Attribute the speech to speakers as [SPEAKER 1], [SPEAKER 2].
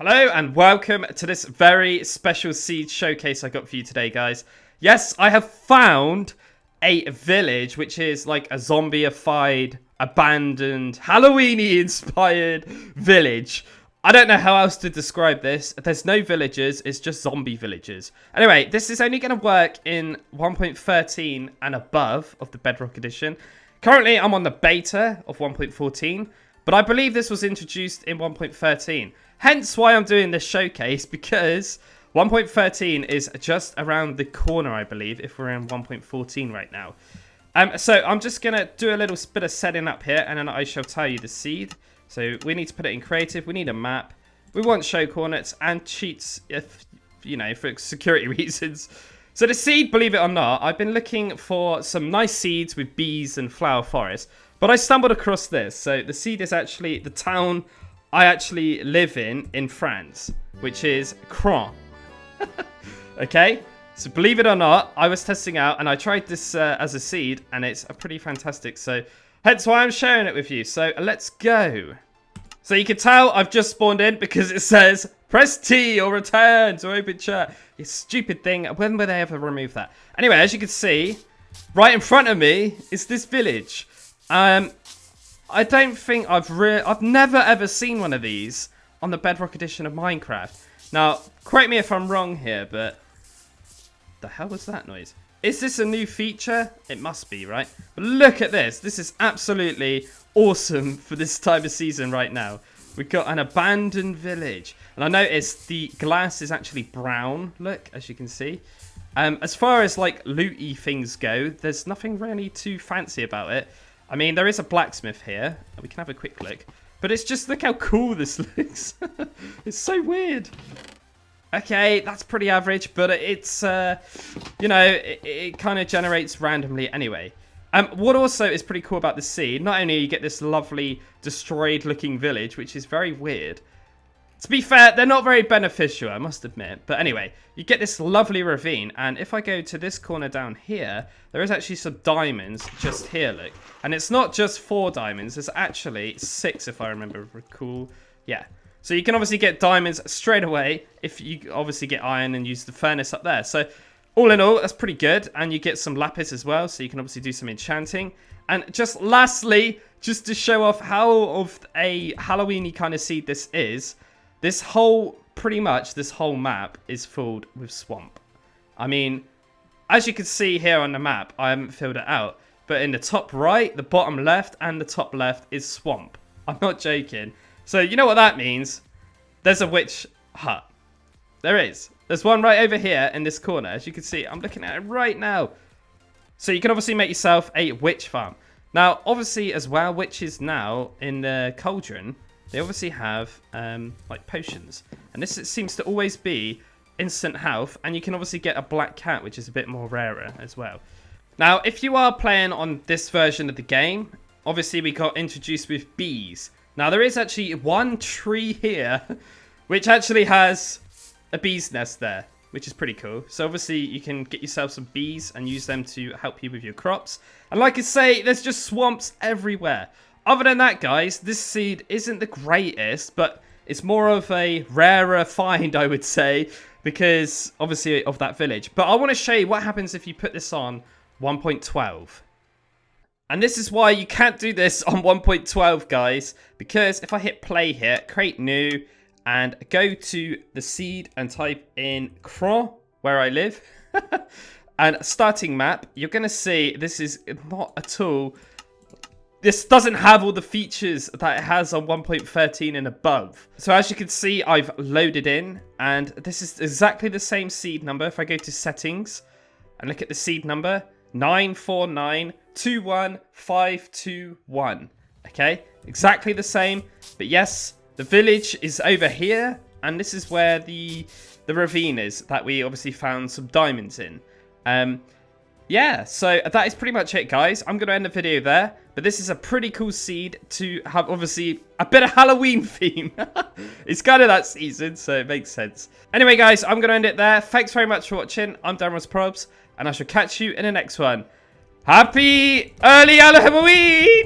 [SPEAKER 1] Hello and welcome to this very special seed showcase I got for you today, guys. Yes, I have found a village which is like a zombie-ified, abandoned, Halloween-y inspired village. I don't know how else to describe this. There's no villagers, it's just zombie villagers. Anyway, this is only going to work in 1.13 and above of the Bedrock edition. Currently, I'm on the beta of 1.14, but I believe this was introduced in 1.13. Hence why I'm doing this showcase, because 1.13 is just around the corner, I believe, if we're in 1.14 right now. So I'm just going to do a little bit of setting up here, and then I shall tell you the seed. So we need to put it in creative, we need a map, we want show coordinates and cheats, if you know, for security reasons. So the seed, believe it or not, I've been looking for some nice seeds with bees and flower forest, but I stumbled across this. So the seed is actually the town I actually live in France, which is Cron. Okay, so believe it or not, I was testing out and I tried this as a seed, and it's pretty fantastic. So hence why I'm sharing it with you. So let's go. So you can tell I've just spawned in because it says press T or return to open chat. It's a stupid thing. When will they ever remove that? Anyway, as you can see, right in front of me is this village. I don't think I've never ever seen one of these on the Bedrock edition of Minecraft. Now, correct me if I'm wrong here, but the hell was that noise? Is this a new feature? It must be, right? But look at this. This is absolutely awesome for this time of season right now. We've got an abandoned village. And I noticed the glass is actually brown, look, as you can see. As far as like looty things go, there's nothing really too fancy about it. I mean, there is a blacksmith here. We can have a quick look. But it's just, look how cool this looks. It's so weird. Okay, that's pretty average, but it's, you know, it kind of generates randomly anyway. What also is pretty cool about the seed, not only you get this lovely destroyed looking village, which is very weird. To be fair, they're not very beneficial, I must admit. But anyway, you get this lovely ravine. And if I go to this corner down here, there is actually some diamonds just here, look. And it's not just 4 diamonds. There's actually 6, if I remember cool. Yeah. So you can obviously get diamonds straight away if you obviously get iron and use the furnace up there. So all in all, that's pretty good. And you get some lapis as well. So you can obviously do some enchanting. And just lastly, just to show off how of a Halloween-y kind of seed this is, this whole, pretty much, this whole map is filled with swamp. I mean, as you can see here on the map, I haven't filled it out. But in the top right, the bottom left, and the top left is swamp. I'm not joking. So you know what that means? There's a witch hut. There is. There's one right over here in this corner. As you can see, I'm looking at it right now. So you can obviously make yourself a witch farm. Now, obviously, as well, witches now in the cauldron, they obviously have like potions, and this seems to always be instant health, and you can obviously get a black cat, which is a bit more rarer as well. Now, if you are playing on this version of the game, obviously we got introduced with bees. Now, there is actually one tree here, which actually has a bee's nest there, which is pretty cool. So obviously you can get yourself some bees and use them to help you with your crops. And like I say, there's just swamps everywhere. Other than that, guys, this seed isn't the greatest, but it's more of a rarer find, I would say, because obviously of that village. But I want to show you what happens if you put this on 1.12. And this is why you can't do this on 1.12, guys, because if I hit play here, create new, and go to the seed and type in Cron, where I live, and starting map, you're going to see this is not at all. This doesn't have all the features that it has on 1.13 and above. So as you can see, I've loaded in, and this is exactly the same seed number. If I go to settings and look at the seed number, 9492151. Okay, exactly the same. But yes, the village is over here, and this is where the ravine is that we obviously found some diamonds in. Yeah, so that is pretty much it, guys. I'm going to end the video there. But this is a pretty cool seed to have, obviously, a bit of Halloween theme. It's kind of that season, so it makes sense. Anyway, guys, I'm going to end it there. Thanks very much for watching. I'm DanRobzProbz, and I shall catch you in the next one. Happy early Halloween!